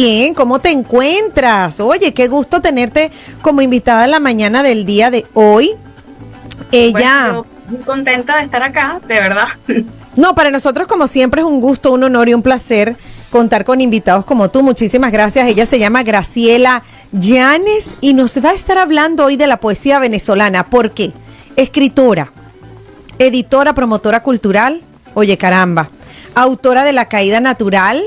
Bien, ¿cómo te encuentras? Oye, qué gusto tenerte como invitada en la mañana del día de hoy. Ella... Bueno, yo muy contenta de estar acá, de verdad. No, para nosotros como siempre es un gusto, un honor y un placer contar con invitados como tú. Muchísimas gracias. Ella se llama Graciela Llanes y nos va a estar hablando hoy de la poesía venezolana. ¿Por qué? Escritora, editora, promotora cultural, oye caramba, autora de La Caída Natural,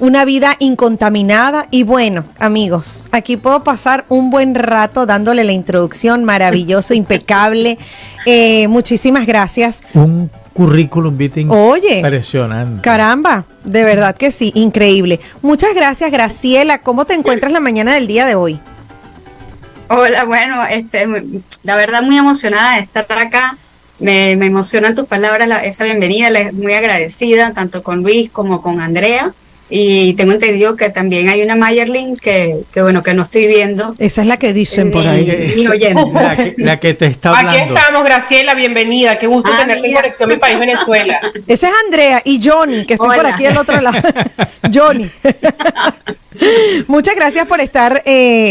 Una vida incontaminada y bueno, amigos, aquí puedo pasar un buen rato dándole la introducción, maravilloso, impecable. Muchísimas gracias. Un currículum vitae Oye, impresionante. Caramba, de verdad que sí, increíble. Muchas gracias, Graciela. ¿Cómo te encuentras la mañana del día de hoy? Hola, bueno, la verdad muy emocionada de estar acá. Me emocionan tus palabras, esa bienvenida, muy agradecida tanto con Luis como con Andrea. Y tengo entendido que también hay una Mayerlin que bueno, que no estoy viendo. Esa es la que dicen por ahí. Ni oyendo. La que te está hablando. Aquí estamos, Graciela, bienvenida. Qué gusto tenerte en Conexión Mi País, Venezuela. Esa es Andrea y Johnny, que estoy Hola. por aquí del otro lado. Johnny. Muchas gracias por estar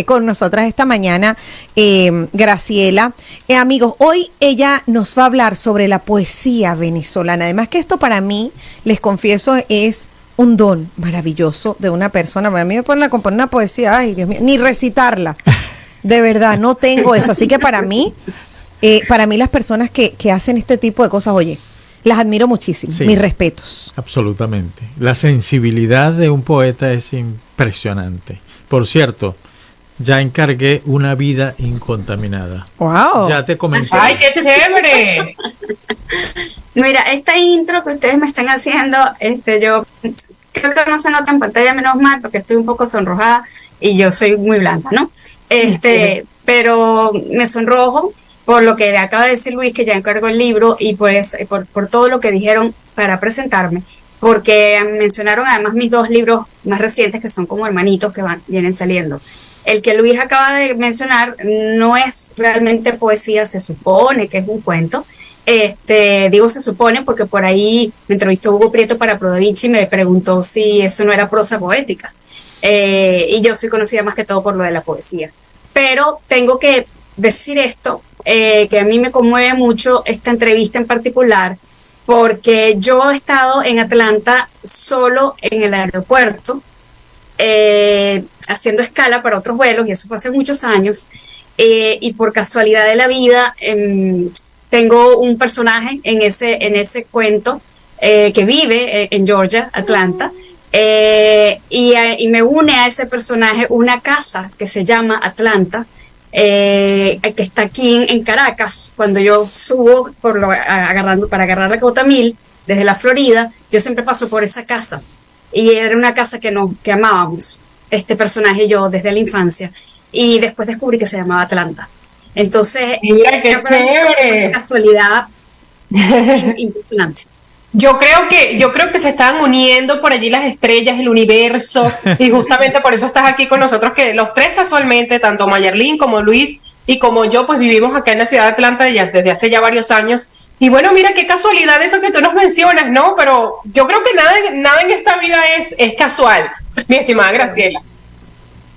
con nosotras esta mañana, Graciela. Amigos, hoy ella nos va a hablar sobre la poesía venezolana. Además que esto para mí, les confieso, es un don maravilloso de una persona. A mí me ponen a componer una poesía, ay Dios mío, ni recitarla. De verdad, no tengo eso. Así que para mí las personas que hacen este tipo de cosas, oye, las admiro muchísimo. Sí, mis respetos. Absolutamente. La sensibilidad de un poeta es impresionante. Por cierto, ya encargué Una vida incontaminada. ¡Wow! Ya te comenté. ¡Ay, qué chévere! Mira, esta intro que ustedes me están haciendo, yo creo que no se nota en pantalla, menos mal, porque estoy un poco sonrojada y yo soy muy blanca, ¿no? Pero me sonrojo por lo que acaba de decir Luis, que ya encargó el libro, y por todo lo que dijeron para presentarme, porque mencionaron además mis dos libros más recientes, que son como hermanitos que vienen saliendo. El que Luis acaba de mencionar no es realmente poesía, se supone que es un cuento. Digo se supone porque por ahí me entrevistó Hugo Prieto para Pro Da Vinci y me preguntó si eso no era prosa poética. Y yo soy conocida más que todo por lo de la poesía. Pero tengo que decir esto, que a mí me conmueve mucho esta entrevista en particular, porque yo he estado en Atlanta solo en el aeropuerto, haciendo escala para otros vuelos, y eso fue hace muchos años, y por casualidad de la vida tengo un personaje en ese cuento que vive en Georgia, Atlanta, y me une a ese personaje una casa que se llama Atlanta, que está aquí en Caracas. Cuando yo subo para agarrar la Cota 1000 desde la Florida, yo siempre paso por esa casa. Y era una casa que amábamos, este personaje y yo, desde la infancia. Y después descubrí que se llamaba Atlanta. Entonces, ¡Mira qué chévere! Una casualidad impresionante. Yo creo que se están uniendo por allí las estrellas, el universo, y justamente por eso estás aquí con nosotros, que los tres casualmente, tanto Mayerlin como Luis y como yo, pues vivimos acá en la ciudad de Atlanta desde hace ya varios años. Y bueno, mira qué casualidad eso que tú nos mencionas, ¿no? Pero yo creo que nada en esta vida es casual, mi estimada Graciela.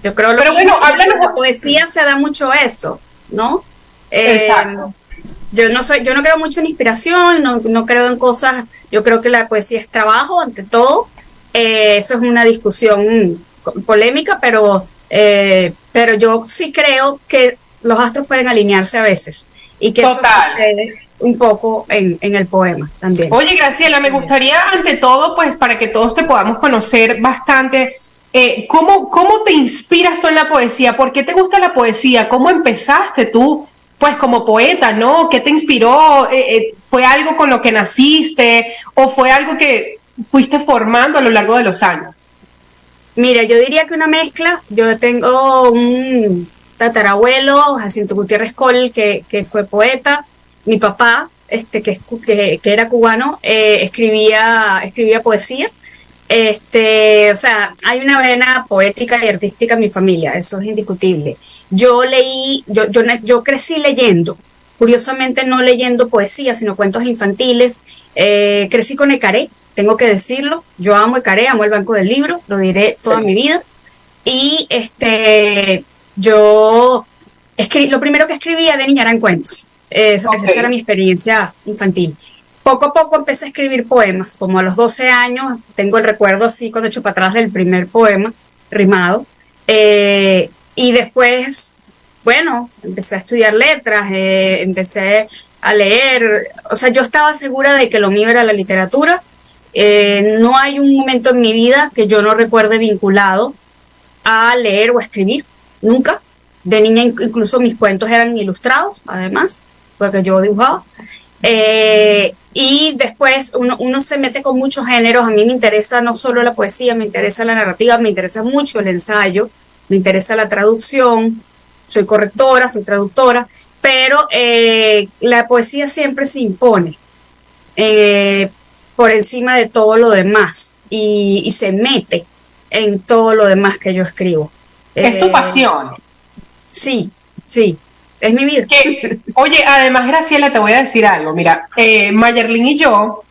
Yo creo Pero bueno, háblanos. En la poesía se da mucho eso, ¿no? Exacto. Yo no creo mucho en inspiración, no creo en cosas. Yo creo que la poesía es trabajo ante todo. Eso es una discusión polémica, pero yo sí creo que los astros pueden alinearse a veces, y que Total. eso sucede un poco en el poema también. Oye, Graciela, me gustaría ante todo, pues para que todos te podamos conocer bastante, ¿cómo te inspiras tú en la poesía? ¿Por qué te gusta la poesía? ¿Cómo empezaste tú, pues como poeta, ¿no? ¿Qué te inspiró? ¿Fue algo con lo que naciste o fue algo que fuiste formando a lo largo de los años? Mira, yo diría que una mezcla. Yo tengo un tatarabuelo, Jacinto Gutiérrez Coll, que fue poeta. Mi papá, que era cubano, escribía poesía. O sea, hay una vena poética y artística en mi familia, eso es indiscutible. Yo crecí leyendo, curiosamente no leyendo poesía, sino cuentos infantiles. Crecí con Ecaré, tengo que decirlo, yo amo Ecaré, amo el Banco del Libro, lo diré toda mi vida. Y yo lo primero que escribía de niña eran cuentos. Esa era mi experiencia infantil. Poco a poco empecé a escribir poemas, como a los 12 años, tengo el recuerdo así cuando echo para atrás del primer poema rimado. Y después, bueno, empecé a estudiar letras, empecé a leer, o sea, yo estaba segura de que lo mío era la literatura. No hay un momento en mi vida que yo no recuerde vinculado a leer o a escribir, nunca. De niña incluso mis cuentos eran ilustrados, además, porque yo dibujaba. Y después uno se mete con muchos géneros. A mí me interesa no solo la poesía, me interesa la narrativa, me interesa mucho el ensayo, me interesa la traducción, soy correctora, soy traductora, pero la poesía siempre se impone por encima de todo lo demás y se mete en todo lo demás que yo escribo. Es tu pasión. Sí, es mi vida. Oye, además, Graciela, te voy a decir algo. Mira, Mayerlin y yo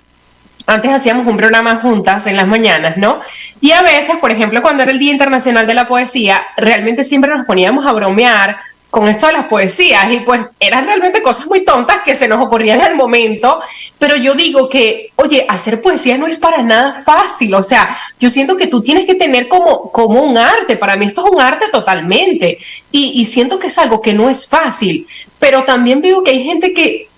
antes hacíamos un programa juntas en las mañanas, ¿no? Y a veces, por ejemplo, cuando era el Día Internacional de la Poesía, realmente siempre nos poníamos a bromear con esto de las poesías y pues eran realmente cosas muy tontas que se nos ocurrían al momento, pero yo digo que, oye, hacer poesía no es para nada fácil, o sea, yo siento que tú tienes que tener como un arte, para mí esto es un arte totalmente, y siento que es algo que no es fácil, pero también veo que hay gente que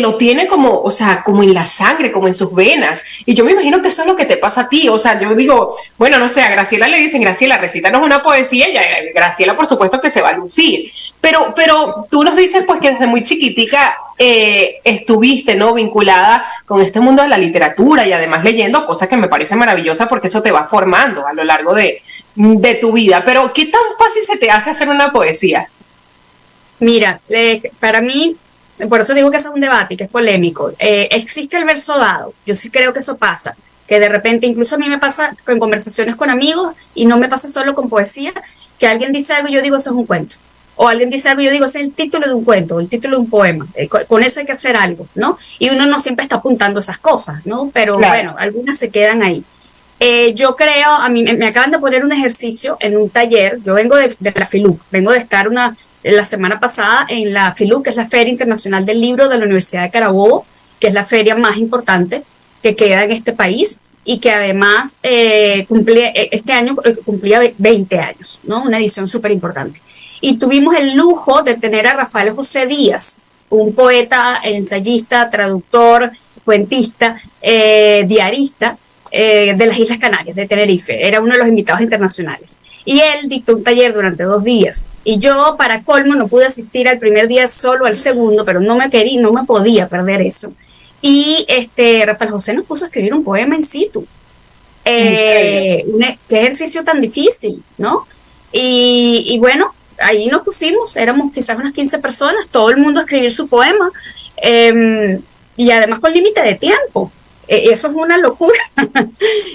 lo tiene como, o sea, como en la sangre, como en sus venas. Y yo me imagino que eso es lo que te pasa a ti. O sea, yo digo, bueno, no sé, a Graciela le dicen, Graciela, recítanos una poesía, y a Graciela, por supuesto, que se va a lucir. Pero tú nos dices, pues, que desde muy chiquitica estuviste, ¿no?, vinculada con este mundo de la literatura y además leyendo, cosa que me parece maravillosa porque eso te va formando a lo largo de tu vida. Pero, ¿qué tan fácil se te hace hacer una poesía? Mira, para mí, por eso digo que eso es un debate y que es polémico. Existe el verso dado. Yo sí creo que eso pasa. Que de repente, incluso a mí me pasa en conversaciones con amigos, y no me pasa solo con poesía, que alguien dice algo y yo digo, eso es un cuento. O alguien dice algo y yo digo, ese es el título de un cuento, el título de un poema. Con eso hay que hacer algo, ¿no? Y uno no siempre está apuntando esas cosas, ¿no? Pero claro, bueno, algunas se quedan ahí. Yo creo, a mí me acaban de poner un ejercicio en un taller. Yo vengo de la FILUC, vengo de estar la semana pasada en la FILUC, que es la Feria Internacional del Libro de la Universidad de Carabobo, que es la feria más importante que queda en este país y que además este año cumplía 20 años, ¿no? Una edición súper importante. Y tuvimos el lujo de tener a Rafael José Díaz, un poeta, ensayista, traductor, cuentista, diarista, de las Islas Canarias, de Tenerife. Era uno de los invitados internacionales. Y él dictó un taller durante 2 días. Y yo, para colmo, no pude asistir al primer día, solo al segundo, pero no me podía perder eso. Y Rafael José nos puso a escribir un poema in situ. Qué ejercicio tan difícil, ¿no? Y bueno, ahí nos pusimos, éramos quizás unas 15 personas, todo el mundo a escribir su poema, y además con límite de tiempo. Eso es una locura.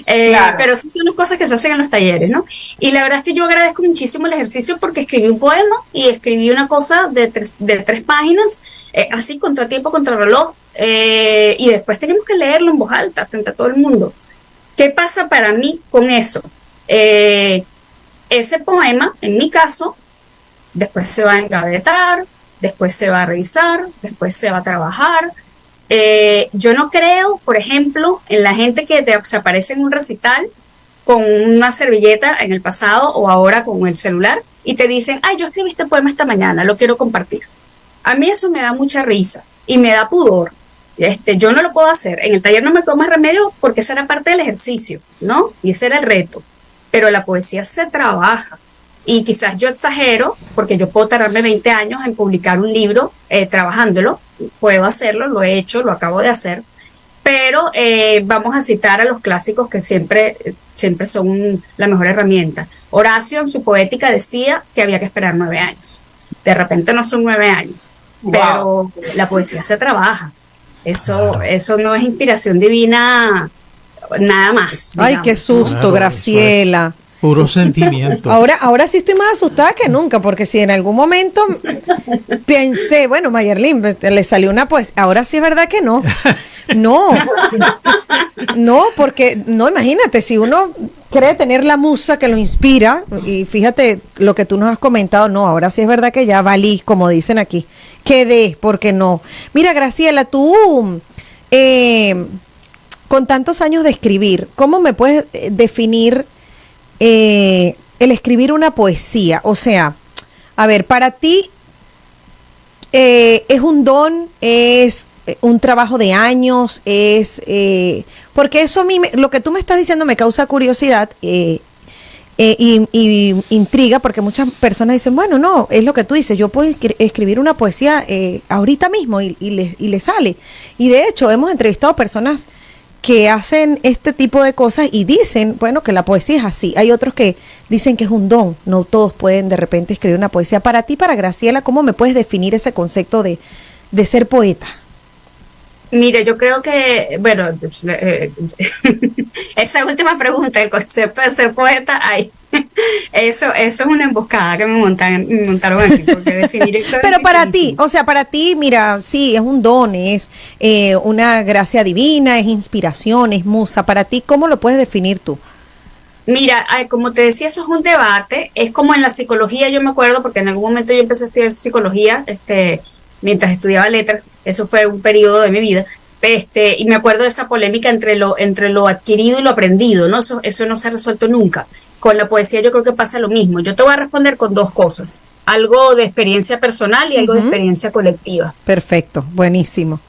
Claro. Pero sí son las cosas que se hacen en los talleres, ¿no? Y la verdad es que yo agradezco muchísimo el ejercicio porque escribí un poema y escribí una cosa de 3 páginas, así contratiempo, contrarreloj, y después teníamos que leerlo en voz alta frente a todo el mundo. ¿Qué pasa para mí con eso? Ese poema, en mi caso, después se va a engavetar, después se va a revisar, después se va a trabajar. Yo no creo, por ejemplo, en la gente que se aparece en un recital con una servilleta en el pasado o ahora con el celular y te dicen, ay, yo escribí este poema esta mañana, lo quiero compartir. A mí eso me da mucha risa y me da pudor. Yo no lo puedo hacer. En el taller no me quedó más remedio porque esa era parte del ejercicio, ¿no? Y ese era el reto. Pero la poesía se trabaja. Y quizás yo exagero, porque yo puedo tardarme 20 años en publicar un libro trabajándolo. Puedo hacerlo, lo he hecho, lo acabo de hacer. Pero vamos a citar a los clásicos que siempre son la mejor herramienta. Horacio en su poética decía que había que esperar 9 años. De repente no son 9 años, wow, pero la poesía se trabaja. Eso no es inspiración divina nada más. Ay, qué susto, claro, Graciela. Puro sentimiento. Ahora sí estoy más asustada que nunca, porque si en algún momento pensé, bueno, Mayerlin, le salió una pues, ahora sí es verdad que no. No, porque, no, imagínate, si uno cree tener la musa que lo inspira, y fíjate lo que tú nos has comentado, no, ahora sí es verdad que ya valí, como dicen aquí, quedé, porque no. Mira, Graciela, tú, con tantos años de escribir, ¿cómo me puedes definir el escribir una poesía? O sea, a ver, para ti, ¿es un don? ¿Es un trabajo de años? Porque eso a mí, lo que tú me estás diciendo me causa curiosidad y intriga, porque muchas personas dicen, bueno, no, es lo que tú dices, yo puedo escribir una poesía ahorita mismo y le sale. Y de hecho, hemos entrevistado personas que hacen este tipo de cosas y dicen, bueno, que la poesía es así. Hay otros que dicen que es un don, no todos pueden de repente escribir una poesía. Para ti, para Graciela, ¿cómo me puedes definir ese concepto de ser poeta? Mire, yo creo que, bueno, esa última pregunta, el concepto de ser poeta, eso es una emboscada que me montaron aquí, porque definir eso. Pero para ti, o sea, para ti, mira, sí, es un don, es una gracia divina, es inspiración, es musa. Para ti, ¿cómo lo puedes definir tú? Mira, como te decía, eso es un debate, es como en la psicología, yo me acuerdo, porque en algún momento yo empecé a estudiar psicología, mientras estudiaba letras, eso fue un periodo de mi vida, y me acuerdo de esa polémica entre lo adquirido y lo aprendido, ¿no? Eso no se ha resuelto nunca. Con la poesía yo creo que pasa lo mismo. Yo te voy a responder con dos cosas, algo de experiencia personal y algo de experiencia colectiva. Perfecto, buenísimo.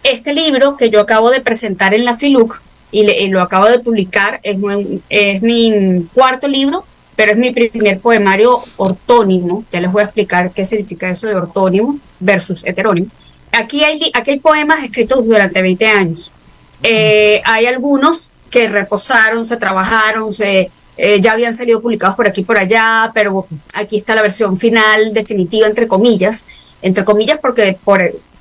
Este libro que yo acabo de presentar en la FILUC y lo acabo de publicar, es mi cuarto libro, pero es mi primer poemario ortónimo. Ya les voy a explicar qué significa eso de ortónimo versus heterónimo. Aquí hay poemas escritos durante 20 años. Hay algunos que reposaron, se trabajaron, ya habían salido publicados por aquí y por allá, pero aquí está la versión final, definitiva, entre comillas porque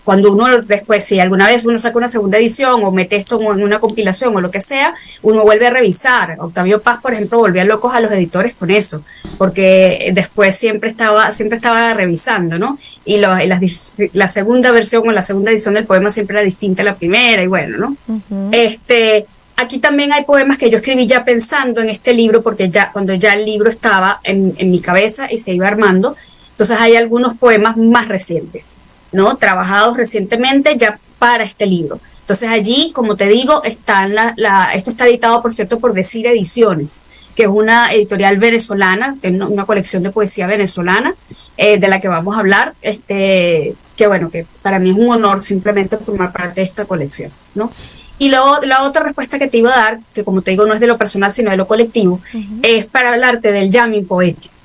cuando uno después, si alguna vez uno saca una segunda edición o mete esto en una compilación o lo que sea, uno vuelve a revisar. Octavio Paz, por ejemplo, volvía locos a los editores con eso, porque después siempre estaba revisando, ¿no? Y la segunda versión o la segunda edición del poema siempre era distinta a la primera, y bueno, ¿no? Uh-huh. Aquí también hay poemas que yo escribí ya pensando en este libro, porque cuando ya el libro estaba en mi cabeza y se iba armando, entonces hay algunos poemas más recientes, ¿no? Trabajados recientemente ya para este libro. Entonces allí, como te digo, esto está editado, por cierto, por Decir Ediciones, que es una editorial venezolana, una colección de poesía venezolana, de la que vamos a hablar, que bueno, que para mí es un honor simplemente formar parte de esta colección, ¿no? Y luego la otra respuesta que te iba a dar, que como te digo no es de lo personal sino de lo colectivo, uh-huh, es para hablarte del jamming poético.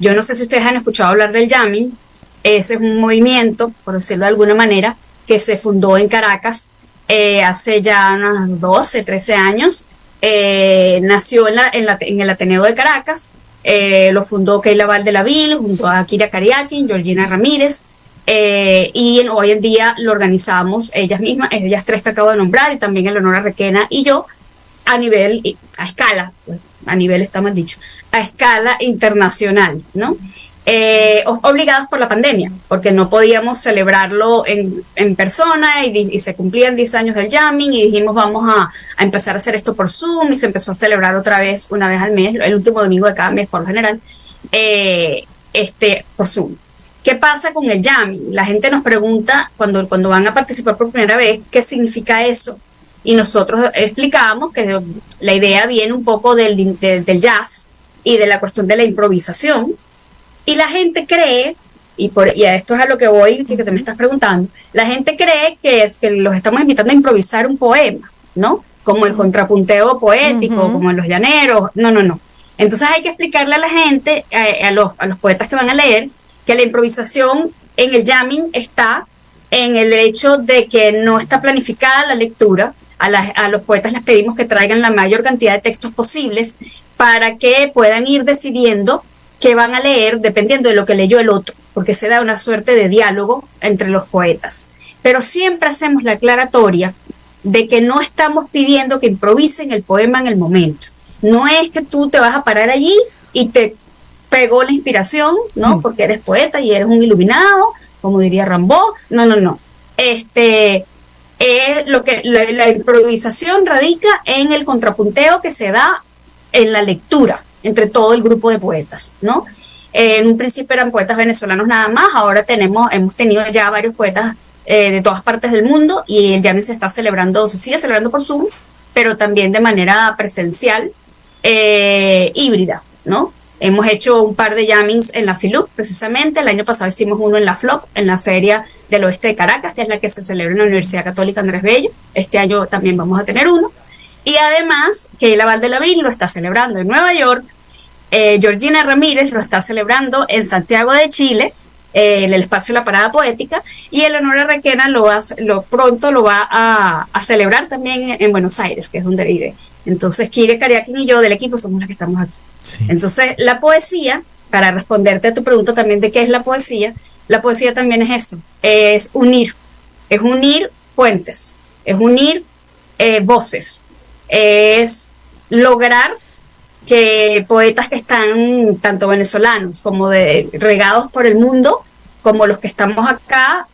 Yo no sé si ustedes han escuchado hablar del jamming. Ese es un movimiento, por decirlo de alguna manera, que se fundó en Caracas hace ya unos 12, 13 años. Nació en el Ateneo de Caracas, lo fundó Keila Valdelaville junto a Kira Kariakin, Georgina Ramírez, y hoy en día lo organizamos ellas mismas, ellas tres que acabo de nombrar, y también Eleonora Requena y yo, a escala, a nivel está mal dicho, a escala internacional, ¿no? Obligados por la pandemia, porque no podíamos celebrarlo en persona y se cumplían 10 años del jamming y dijimos vamos a empezar a hacer esto por Zoom, y se empezó a celebrar otra vez, una vez al mes, el último domingo de cada mes por lo general, por Zoom. ¿Qué pasa con el jamming? La gente nos pregunta cuando van a participar por primera vez, ¿qué significa eso? Y nosotros explicamos que la idea viene un poco del jazz y de la cuestión de la improvisación. Y la gente cree, y a esto es a lo que voy, que te me estás preguntando, la gente cree que los estamos invitando a improvisar un poema, ¿no? Como el contrapunteo poético, uh-huh, como en Los Llaneros. No. Entonces hay que explicarle a la gente, a los poetas que van a leer, que la improvisación en el jamming está en el hecho de que no está planificada la lectura. A los poetas les pedimos que traigan la mayor cantidad de textos posibles para que puedan ir decidiendo qué van a leer dependiendo de lo que leyó el otro, porque se da una suerte de diálogo entre los poetas. Pero siempre hacemos la aclaratoria de que no estamos pidiendo que improvisen el poema en el momento. No es que tú te vas a parar allí y te pegó la inspiración, ¿no? Porque eres poeta y eres un iluminado, como diría Rimbaud. No, no, no. La improvisación radica en el contrapunteo que se da en la lectura entre todo el grupo de poetas, ¿no? En un principio eran poetas venezolanos nada más, ahora hemos tenido ya varios poetas de todas partes del mundo, y el Jamming se sigue celebrando por Zoom, pero también de manera presencial, híbrida, ¿no? Hemos hecho un par de jammings en la FILUC, precisamente. El año pasado hicimos uno en la FLOP, en la Feria del Oeste de Caracas, que es la que se celebra en la Universidad Católica Andrés Bello. Este año también vamos a tener uno. Y además, Keila Valdelavin lo está celebrando en Nueva York. Georgina Ramírez lo está celebrando en Santiago de Chile, en el espacio La Parada Poética. Y Eleonora Requena pronto lo va a celebrar también en Buenos Aires, que es donde vive. Entonces, Kire Cariaquín y yo del equipo somos las que estamos aquí. Sí. Entonces, la poesía, para responderte a tu pregunta también de qué es la poesía también es eso, es unir puentes, es unir voces, es lograr que poetas que están, tanto venezolanos como regados por el mundo, como los que estamos acá,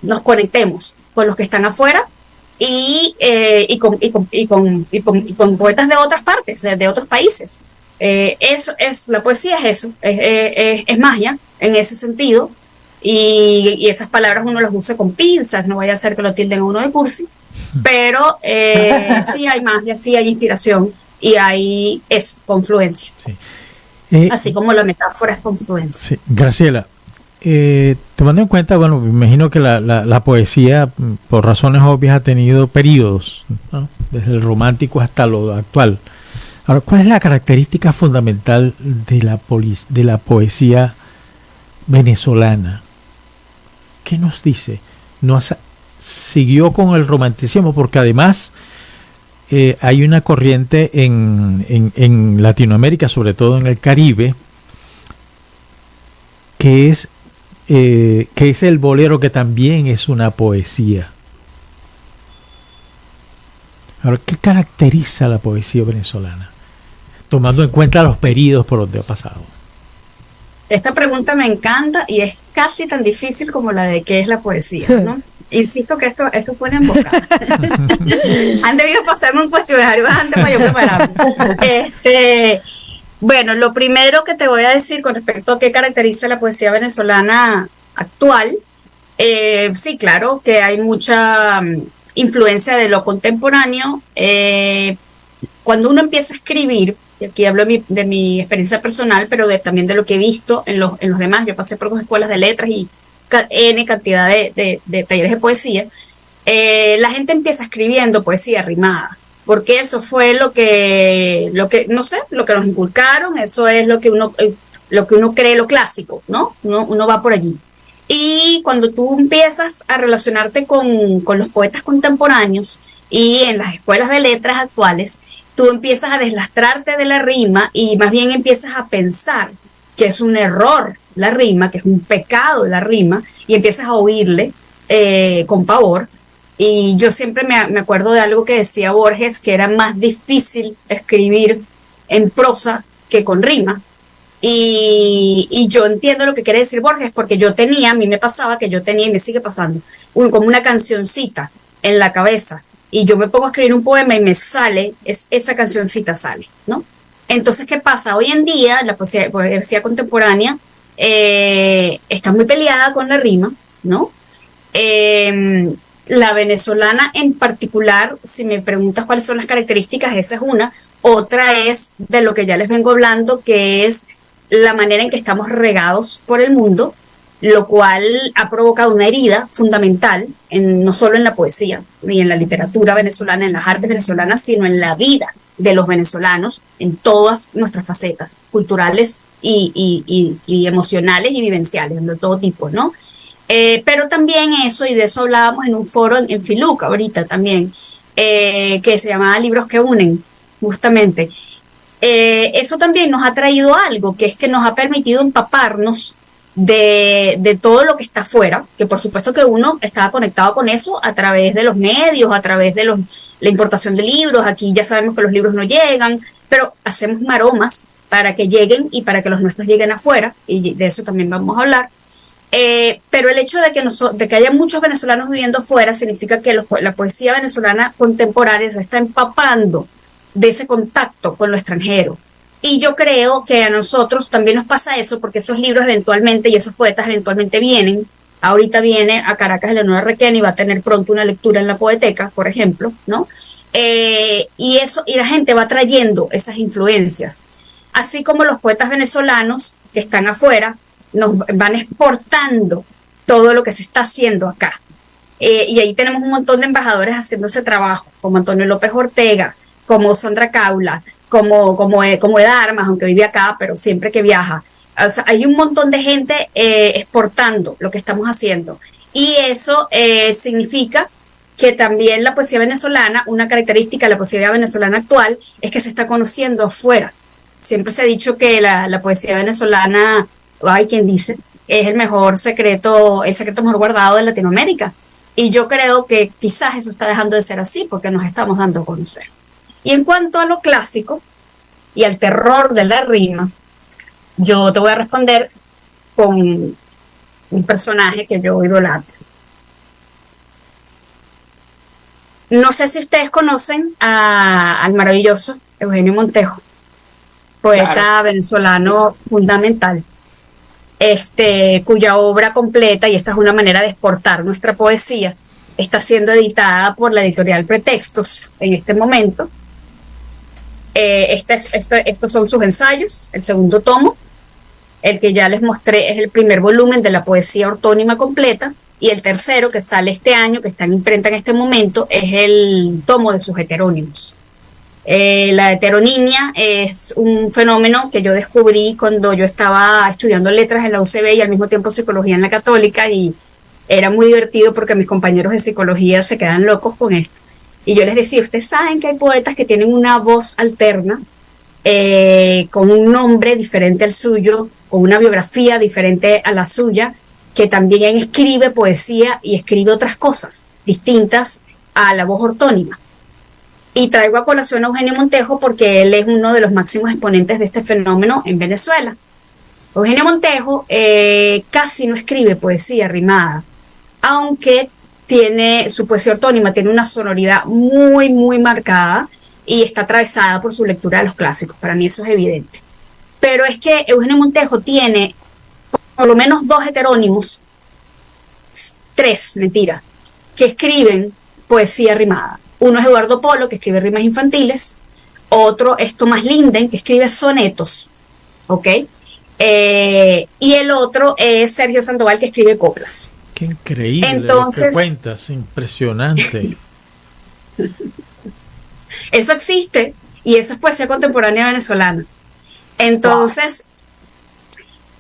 nos conectemos con los que están afuera y con poetas de otras partes, de otros países. La poesía es eso, es magia en ese sentido, y esas palabras uno las usa con pinzas, no vaya a ser que lo tilden a uno de cursi, pero sí hay magia, sí hay inspiración, y hay confluencia, sí. Así como la metáfora es confluencia. Sí. Graciela, tomando en cuenta, bueno, me imagino que la poesía, por razones obvias, ha tenido periodos, ¿no? Desde el romántico hasta lo actual. Ahora, ¿cuál es la característica fundamental de la poesía venezolana? ¿Qué nos dice? ¿Siguió con el romanticismo? Porque además hay una corriente en Latinoamérica, sobre todo en el Caribe, que es el bolero, que también es una poesía. Ahora, ¿qué caracteriza la poesía venezolana, tomando en cuenta los periodos por donde ha pasado? Esta pregunta me encanta y es casi tan difícil como la de qué es la poesía, ¿no? Insisto que esto pone en boca. Han debido pasarme un cuestionario antes para yo prepararme. Bueno, lo primero que te voy a decir con respecto a qué caracteriza la poesía venezolana actual, sí, claro que hay mucha influencia de lo contemporáneo. Cuando uno empieza a escribir, y aquí hablo de mi experiencia personal, pero también de lo que he visto en los demás. Yo pasé por 2 escuelas de letras y N cantidad de talleres de poesía. La gente empieza escribiendo poesía rimada, porque eso fue lo que no sé, lo que nos inculcaron. Eso es lo que uno cree, lo clásico, ¿no? Uno va por allí. Y cuando tú empiezas a relacionarte con los poetas contemporáneos y en las escuelas de letras actuales, tú empiezas a deslastrarte de la rima y más bien empiezas a pensar que es un error la rima, que es un pecado la rima, y empiezas a oírle con pavor. Y yo siempre me acuerdo de algo que decía Borges, que era más difícil escribir en prosa que con rima. Y yo entiendo lo que quiere decir Borges, porque a mí me pasaba que yo tenía, y me sigue pasando, como una cancioncita en la cabeza, y yo me pongo a escribir un poema y me sale, esa cancioncita sale, ¿no? Entonces, ¿qué pasa? Hoy en día la poesía contemporánea está muy peleada con la rima, ¿no? La venezolana en particular, si me preguntas cuáles son las características, esa es una. Otra es de lo que ya les vengo hablando, que es la manera en que estamos regados por el mundo, lo cual ha provocado una herida fundamental, no solo en la poesía, ni en la literatura venezolana, en las artes venezolanas, sino en la vida de los venezolanos, en todas nuestras facetas, culturales y emocionales y vivenciales, de todo tipo, ¿no? Pero también eso, y de eso hablábamos en un foro en FILUC ahorita también, que se llamaba Libros que Unen, justamente. Eso también nos ha traído algo, que es que nos ha permitido empaparnos de todo lo que está afuera, que por supuesto que uno estaba conectado con eso a través de los medios, a través de la importación de libros. Aquí ya sabemos que los libros no llegan, pero hacemos maromas para que lleguen y para que los nuestros lleguen afuera, y de eso también vamos a hablar. Pero el hecho de que haya muchos venezolanos viviendo afuera significa que la poesía venezolana contemporánea se está empapando de ese contacto con lo extranjero. Y yo creo que a nosotros también nos pasa eso, porque esos libros eventualmente y esos poetas eventualmente vienen. Ahorita viene a Caracas Eleonora Requena y va a tener pronto una lectura en la Poeteca, por ejemplo, ¿no? Y la gente va trayendo esas influencias. Así como los poetas venezolanos que están afuera nos van exportando todo lo que se está haciendo acá. Y ahí tenemos un montón de embajadores haciendo ese trabajo, como Antonio López Ortega, como Sandra Caula, como Ed Armas, aunque vive acá, pero siempre que viaja. O sea, hay un montón de gente exportando lo que estamos haciendo. Y eso significa que también la poesía venezolana, una característica de la poesía venezolana actual, es que se está conociendo afuera. Siempre se ha dicho que la poesía venezolana, hay quien dice, es el secreto mejor guardado de Latinoamérica. Y yo creo que quizás eso está dejando de ser así, porque nos estamos dando a conocer. Y en cuanto a lo clásico y al terror de la rima, yo te voy a responder con un personaje que yo idolatro. No sé si ustedes conocen al maravilloso Eugenio Montejo, poeta venezolano fundamental, cuya obra completa, y esta es una manera de exportar nuestra poesía, está siendo editada por la editorial Pretextos en este momento. Estos son sus ensayos, el segundo tomo. El que ya les mostré es el primer volumen de la poesía ortónima completa, y el tercero, que sale este año, que está en imprenta en este momento, es el tomo de sus heterónimos. La heteronimia es un fenómeno que yo descubrí cuando yo estaba estudiando letras en la UCB y al mismo tiempo psicología en la Católica, y era muy divertido porque mis compañeros de psicología se quedan locos con esto. Y yo les decía, ustedes saben que hay poetas que tienen una voz alterna, con un nombre diferente al suyo, con una biografía diferente a la suya, que también escribe poesía y escribe otras cosas distintas a la voz ortónima. Y traigo a colación a Eugenio Montejo porque él es uno de los máximos exponentes de este fenómeno en Venezuela. Eugenio Montejo casi no escribe poesía rimada, aunque su poesía ortónima tiene una sonoridad muy, muy marcada y está atravesada por su lectura de los clásicos. Para mí eso es evidente. Pero es que Eugenio Montejo tiene por lo menos 2 heterónimos, 3, mentira, que escriben poesía rimada. Uno es Eduardo Polo, que escribe rimas infantiles. Otro es Tomás Linden, que escribe sonetos. ¿Ok? Y el otro es Sergio Sandoval, que escribe coplas. Qué increíble. Entonces, lo que cuentas, impresionante. Eso existe, y eso es poesía contemporánea venezolana. Entonces,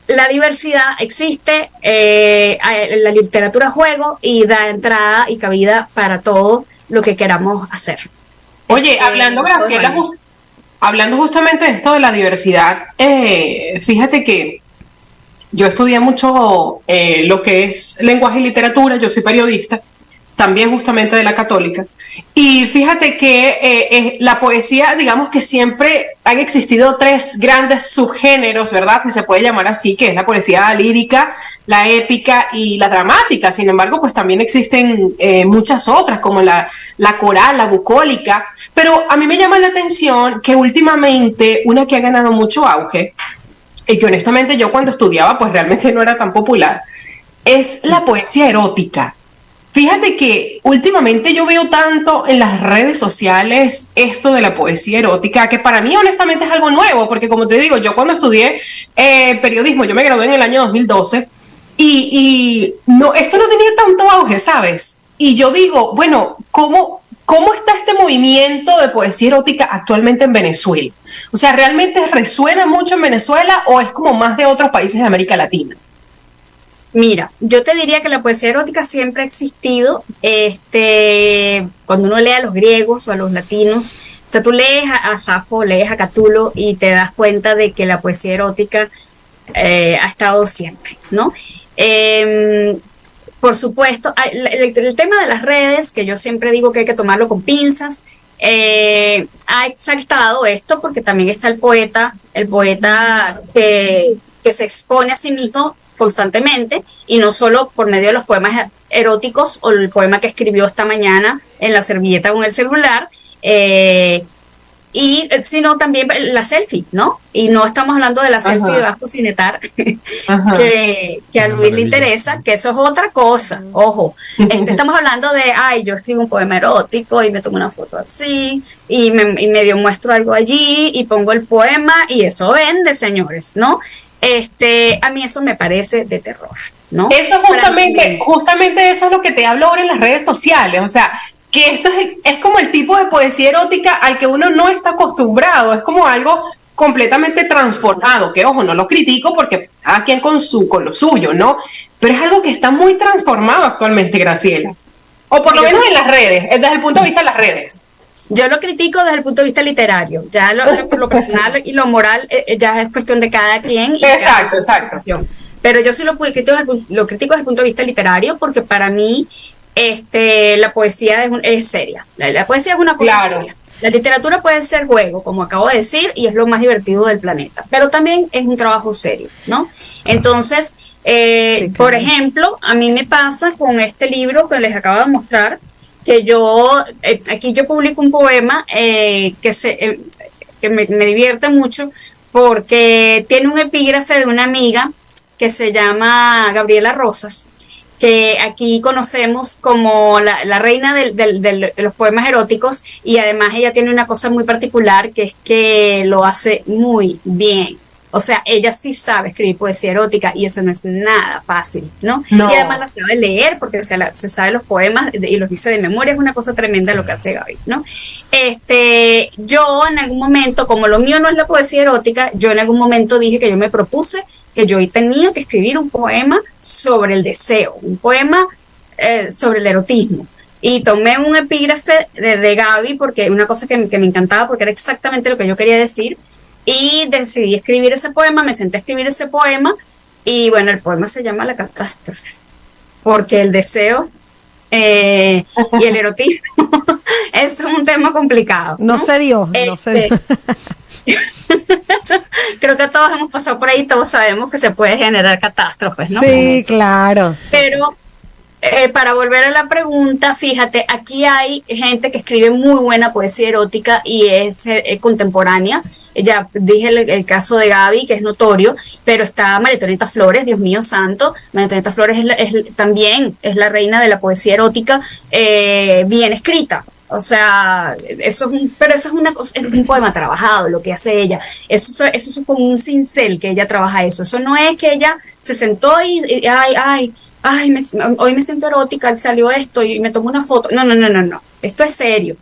la diversidad existe, la literatura es juego y da entrada y cabida para todo lo que queramos hacer. Oye, hablando, Graciela, hablando justamente de esto de la diversidad, fíjate que yo estudié mucho lo que es lenguaje y literatura, yo soy periodista, también justamente de la Católica, y fíjate que la poesía, digamos que siempre han existido 3 grandes subgéneros, ¿verdad? Si se puede llamar así, que es la poesía lírica, la épica y la dramática. Sin embargo, pues también existen muchas otras, como la coral, la bucólica, pero a mí me llama la atención que últimamente una que ha ganado mucho auge, y que honestamente yo cuando estudiaba pues realmente no era tan popular, es la poesía erótica. Fíjate que últimamente yo veo tanto en las redes sociales esto de la poesía erótica, que para mí honestamente es algo nuevo, porque como te digo, yo cuando estudié periodismo, yo me gradué en el año 2012, y no, esto no tenía tanto auge, ¿sabes? Y yo digo, bueno, ¿cómo está este movimiento de poesía erótica actualmente en Venezuela? O sea, ¿realmente resuena mucho en Venezuela o es como más de otros países de América Latina? Mira, yo te diría que la poesía erótica siempre ha existido. Cuando uno lee a los griegos o a los latinos, o sea, tú lees a Safo, lees a Catulo y te das cuenta de que la poesía erótica ha estado siempre, ¿no? Por supuesto, el tema de las redes, que yo siempre digo que hay que tomarlo con pinzas, ha exaltado esto porque también está el poeta que se expone a sí mismo constantemente, y no solo por medio de los poemas eróticos o el poema que escribió esta mañana en la servilleta con el celular, sino también la selfie, ¿no? Y no estamos hablando de la selfie de Vasco Cinetar, que a Luis le interesa, que eso es otra cosa, ojo. Estamos hablando de, yo escribo un poema erótico y me tomo una foto así, y medio muestro algo allí, y pongo el poema, y eso vende, señores, ¿no? A mí eso me parece de terror, ¿no? Eso justamente eso es lo que te hablo ahora en las redes sociales, o sea, que esto es como el tipo de poesía erótica al que uno no está acostumbrado, es como algo completamente transformado, que ojo, no lo critico porque cada quien con lo suyo, ¿no? Pero es algo que está muy transformado actualmente, Graciela, o por lo menos en las redes, desde el punto de vista de las redes. Yo lo critico desde el punto de vista literario, ya lo personal y lo moral ya es cuestión de cada quien. Exacto. Pero yo sí lo critico desde el punto de vista literario, porque para mí la poesía es seria. La poesía es una cosa seria. La literatura puede ser juego, como acabo de decir, y es lo más divertido del planeta, pero también es un trabajo serio, ¿no? Entonces, por ejemplo, a mí me pasa con este libro que les acabo de mostrar, que aquí yo publico un poema que me divierte mucho, porque tiene un epígrafe de una amiga que se llama Gabriela Rosas, que aquí conocemos como la reina de los poemas eróticos, y además ella tiene una cosa muy particular, que es que lo hace muy bien. O sea, ella sí sabe escribir poesía erótica, y eso no es nada fácil, ¿no? Y además la sabe leer, porque se sabe los poemas y los dice de memoria. Es una cosa tremenda lo que hace Gaby, ¿no? Yo en algún momento, como lo mío no es la poesía erótica, yo en algún momento dije que yo me propuse que yo tenía que escribir un poema sobre el deseo, un poema sobre el erotismo. Y tomé un epígrafe de Gaby, porque una cosa que me encantaba, porque era exactamente lo que yo quería decir, y decidí escribir ese poema, me senté a escribir ese poema, y bueno, el poema se llama La Catástrofe, porque el deseo y el erotismo es un tema complicado, ¿no? No se dio. Creo que todos hemos pasado por ahí, todos sabemos que se puede generar catástrofes, ¿no? Sí, claro. Pero para volver a la pregunta, fíjate, aquí hay gente que escribe muy buena poesía erótica y es contemporánea. Ya dije el caso de Gaby, que es notorio, pero está María Antonieta Flores, Dios mío santo. María Antonieta Flores también es la reina de la poesía erótica, bien escrita. O sea, eso es un poema trabajado, lo que hace ella. Eso es como un cincel que ella trabaja eso. Eso no es que ella se sentó y hoy me siento erótica, salió esto y me tomó una foto. No. Esto es serio.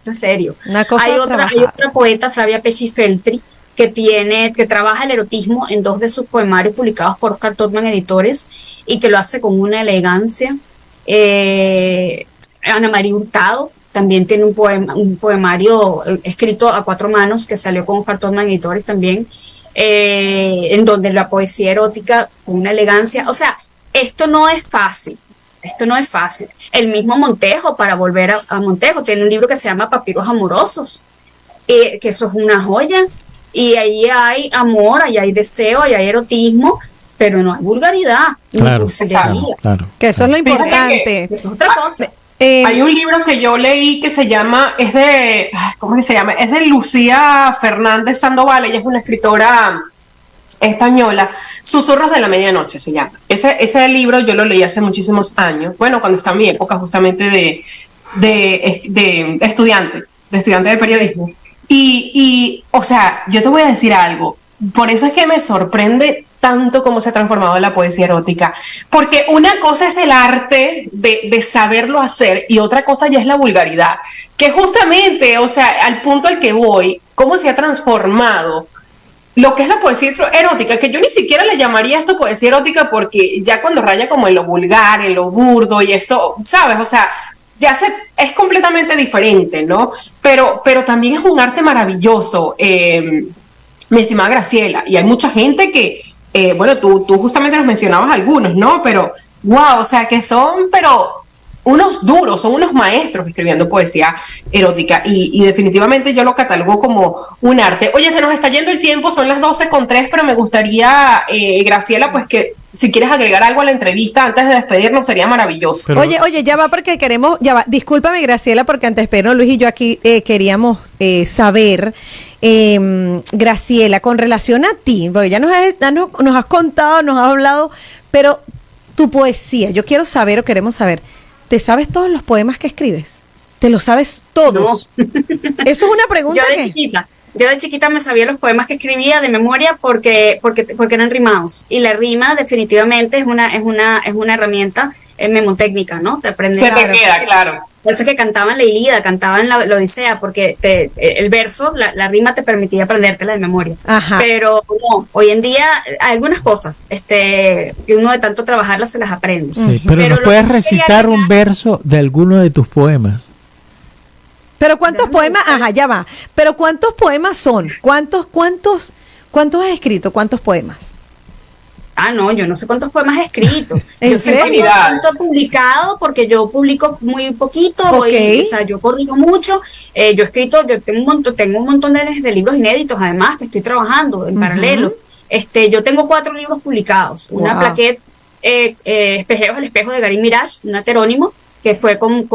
Hay otra poeta, Flavia Pesci-Feltri, que trabaja el erotismo en 2 de sus poemarios publicados por Oscar Totman Editores, y que lo hace con una elegancia. Ana María Hurtado también tiene un poemario escrito a 4 manos que salió con Oscar Totman Editores también, en donde la poesía erótica con una elegancia. O sea, esto no es fácil. El mismo Montejo, para volver a Montejo, tiene un libro que se llama Papiros Amorosos, que eso es una joya, y ahí hay amor, ahí hay deseo, ahí hay erotismo, pero no hay vulgaridad, claro, ni cursilería. Claro. Que eso es lo importante. Eso es otra cosa. Hay un libro que yo leí que se llama, ¿cómo que se llama? Es de Lucía Fernández Sandoval, ella es una escritora española, Susurros de la Medianoche se llama. Ese libro yo lo leí hace muchísimos años, bueno, cuando estaba en mi época justamente de estudiante de periodismo. Y, o sea, yo te voy a decir algo, por eso es que me sorprende tanto cómo se ha transformado la poesía erótica, porque una cosa es el arte de saberlo hacer y otra cosa ya es la vulgaridad, que justamente, o sea, al punto al que voy, cómo se ha transformado lo que es la poesía erótica, que yo ni siquiera le llamaría esto poesía erótica, porque ya cuando raya como en lo vulgar, en lo burdo y esto, ¿sabes? O sea, es completamente diferente, ¿no? Pero también es un arte maravilloso, mi estimada Graciela, y hay mucha gente que bueno, tú justamente nos mencionabas algunos, ¿no? Pero, wow, o sea, que son, pero unos duros, son unos maestros escribiendo poesía erótica y definitivamente yo lo catalogo como un arte. Oye, se nos está yendo el tiempo, son las 12:03, pero me gustaría, Graciela, pues que si quieres agregar algo a la entrevista antes de despedirnos sería maravilloso. Pero- Oye, ya va porque queremos, ya va, discúlpame Graciela, porque antes, pero Luis y yo aquí queríamos saber, Graciela, con relación a ti, porque ya nos has contado, nos has hablado, pero tu poesía, yo quiero saber o queremos saber, ¿te sabes todos los poemas que escribes? ¿Te los sabes todos? No. Eso es una pregunta Yo de chiquita me sabía los poemas que escribía de memoria porque eran rimados. Y la rima definitivamente es una herramienta memotécnica, ¿no? Te aprendes. Se te queda, claro. Por eso es que cantaban la Ilíada, cantaban la Odisea, porque el verso, la rima te permitía aprendértela de memoria. Ajá. Pero no, hoy en día hay algunas cosas que uno de tanto trabajarlas se las aprende. Sí, pero Pero ¿nos lo puedes que sí quería recitar un agregar- verso de alguno de tus poemas? Pero ¿cuántos poemas? Ajá, ya va. Pero ¿cuántos poemas son? ¿Cuántos has escrito? ¿Cuántos poemas? Ah, no, yo no sé cuántos poemas he escrito. ¿En Yo sé serio? cuánto he publicado, porque yo publico muy poquito, Ok. o sea, yo corrijo mucho. Yo he escrito, yo tengo un montón de libros inéditos, además, que estoy trabajando en paralelo. Yo tengo 4 libros publicados. Una Wow. plaquette, Espejeos al espejo de Gary Mirage, un heterónimo, que fue con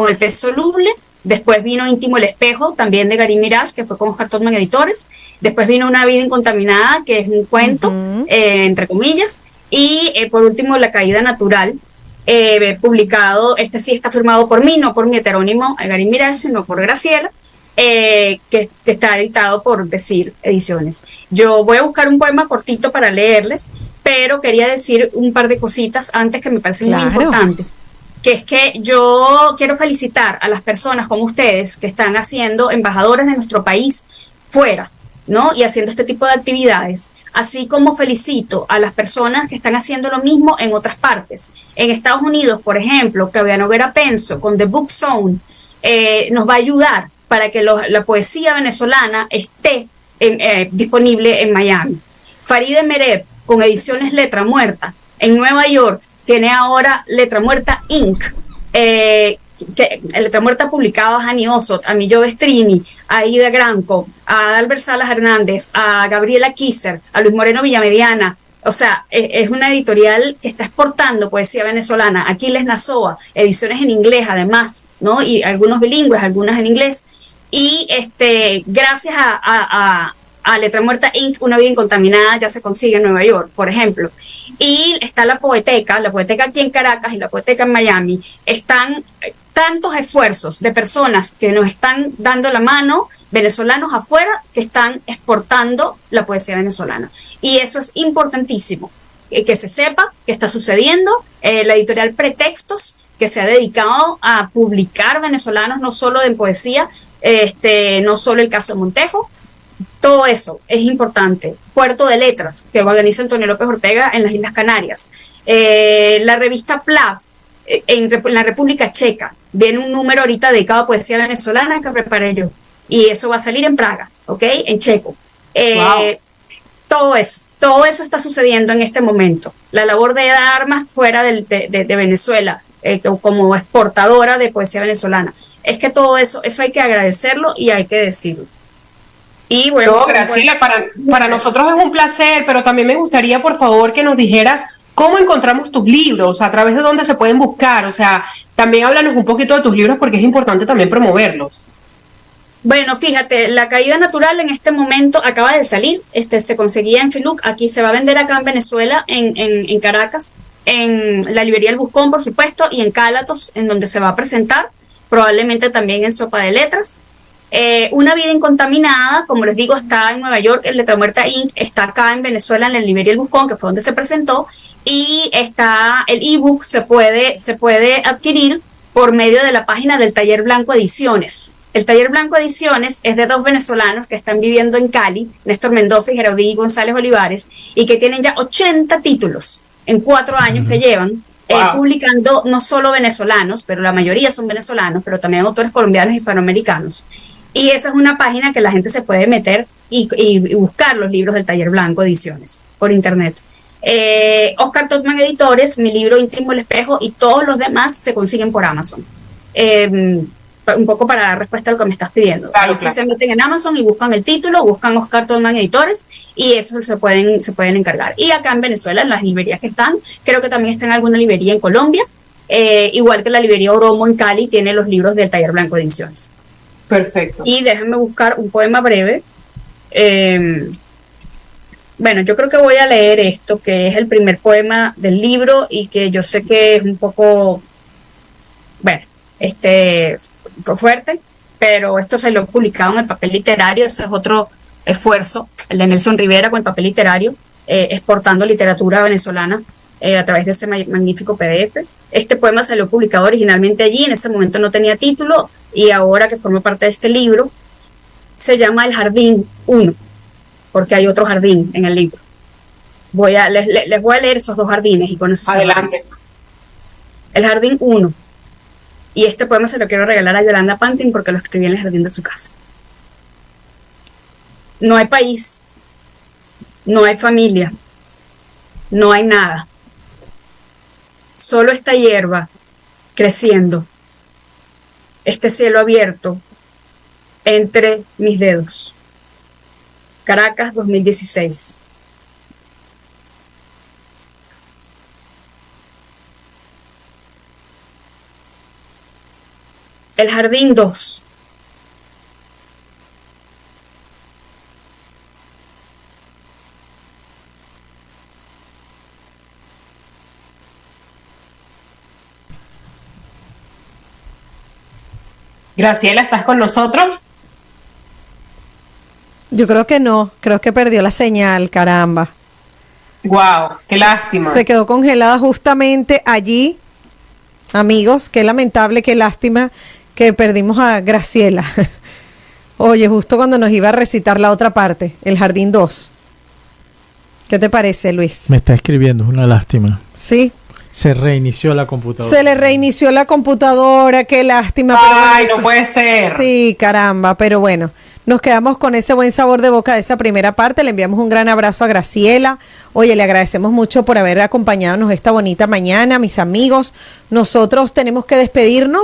el pez soluble. Después vino Íntimo el espejo, también de Gary Mirage, que fue con Oscar Todman Editores. Después vino Una vida incontaminada, que es un cuento, entre comillas. Y por último, La caída natural, publicado, este sí está firmado por mí, no por mi heterónimo Gary Mirage, sino por Graciela, que está editado por Decir Ediciones. Yo voy a buscar un poema cortito para leerles, pero quería decir un par de cositas antes que me parecen muy Claro. importantes. Que es que yo quiero felicitar a las personas como ustedes que están haciendo embajadores de nuestro país fuera, ¿no? Y haciendo este tipo de actividades, así como felicito a las personas que están haciendo lo mismo en otras partes. En Estados Unidos, por ejemplo, Claudia Noguera Penso con The Book Zone nos va a ayudar para que la poesía venezolana esté disponible en Miami. Farideh Mereb con Ediciones Letra Muerta en Nueva York tiene ahora Letra Muerta Inc. Letra Muerta publicado a Jani Osot, a Millo Bestrini, a Ida Granco, a Albert Salas Hernández, a Gabriela Kisser, a Luis Moreno Villamediana. O sea, es una editorial que está exportando poesía venezolana. Aquiles Nazoa, ediciones en inglés además, ¿no? Y algunos bilingües, algunas en inglés. Y gracias a Letra Muerta Inc., Una vida incontaminada ya se consigue en Nueva York, por ejemplo. Y está la Poeteca aquí en Caracas y la Poeteca en Miami. Están tantos esfuerzos de personas que nos están dando la mano, venezolanos afuera, que están exportando la poesía venezolana. Y eso es importantísimo, que se sepa que está sucediendo. La editorial Pretextos, que se ha dedicado a publicar venezolanos, no solo en poesía, no solo el caso de Montejo. Todo eso es importante. Puerto de Letras, que organiza Antonio López Ortega en las Islas Canarias. La revista PLAV, en la República Checa. Viene un número ahorita dedicado a poesía venezolana que preparé yo. Y eso va a salir en Praga, ¿ok? En checo. Wow. Todo eso está sucediendo en este momento. La labor de dar armas fuera de Venezuela, como exportadora de poesía venezolana. Es que todo eso hay que agradecerlo y hay que decirlo. Y bueno, No, Graciela, para nosotros es un placer, pero también me gustaría, por favor, que nos dijeras cómo encontramos tus libros, a través de dónde se pueden buscar. O sea, también háblanos un poquito de tus libros porque es importante también promoverlos. Bueno, fíjate, La caída natural en este momento acaba de salir, se conseguía en Filuc, aquí se va a vender acá en Venezuela, en Caracas, en la librería El Buscón, por supuesto, y en Cálatos, en donde se va a presentar, probablemente también en Sopa de Letras. Una vida incontaminada, como les digo, está en Nueva York, en Letra Muerta Inc., está acá en Venezuela, en la librería El Buscón, que fue donde se presentó, y está el ebook, se puede adquirir por medio de la página del Taller Blanco Ediciones. El Taller Blanco Ediciones es de 2 venezolanos que están viviendo en Cali, Néstor Mendoza y Geraldí González Olivares, y que tienen ya 80 títulos en 4 años que llevan, publicando no solo venezolanos, pero la mayoría son venezolanos, pero también autores colombianos y hispanoamericanos. Y esa es una página que la gente se puede meter y buscar los libros del Taller Blanco Ediciones. por internet. Oscar Totman Editores, mi libro Íntimo El Espejo y todos los demás se consiguen por Amazon. Un poco para dar respuesta a lo que me estás pidiendo. Claro, Ahí sí se meten en Amazon y buscan el título, buscan Oscar Tolman Editores y eso se pueden encargar. Y acá en Venezuela, en las librerías que están, creo que también está en alguna librería en Colombia, igual que la librería Oromo en Cali tiene los libros del Taller Blanco de Ediciones. Perfecto. Y déjenme buscar un poema breve. Bueno, yo creo que voy a leer esto, que es el primer poema del libro y que yo sé que es un poco, bueno, fue fuerte, pero esto se lo he publicado en el papel literario. Ese es otro esfuerzo, el de Nelson Rivera con el papel literario, exportando literatura venezolana a través de ese magnífico PDF. Este poema se lo he publicado originalmente allí, en ese momento no tenía título, y ahora que forma parte de este libro, se llama El Jardín 1, porque hay otro jardín en el libro. Les voy a leer esos dos jardines y con eso. Adelante. El Jardín 1. Y este poema se lo quiero regalar a Yolanda Pantin porque lo escribí en el jardín de su casa. No hay país, no hay familia, no hay nada. Solo esta hierba creciendo, este cielo abierto entre mis dedos. Caracas, 2016. El Jardín 2. Graciela, ¿estás con nosotros? Yo creo que no, creo que perdió la señal, caramba. Wow, qué lástima. Se quedó congelada justamente allí. Amigos, qué lamentable, qué lástima que perdimos a Graciela. Oye, justo cuando nos iba a recitar la otra parte, el Jardín 2. ¿Qué te parece, Luis? Me está escribiendo, es una lástima. Sí. Se reinició la computadora. Se le reinició la computadora, qué lástima. Ay, pero no puede ser. Sí, caramba, pero bueno. Nos quedamos con ese buen sabor de boca de esa primera parte. Le enviamos un gran abrazo a Graciela. Oye, le agradecemos mucho por haber acompañado esta bonita mañana, mis amigos. Nosotros tenemos que despedirnos.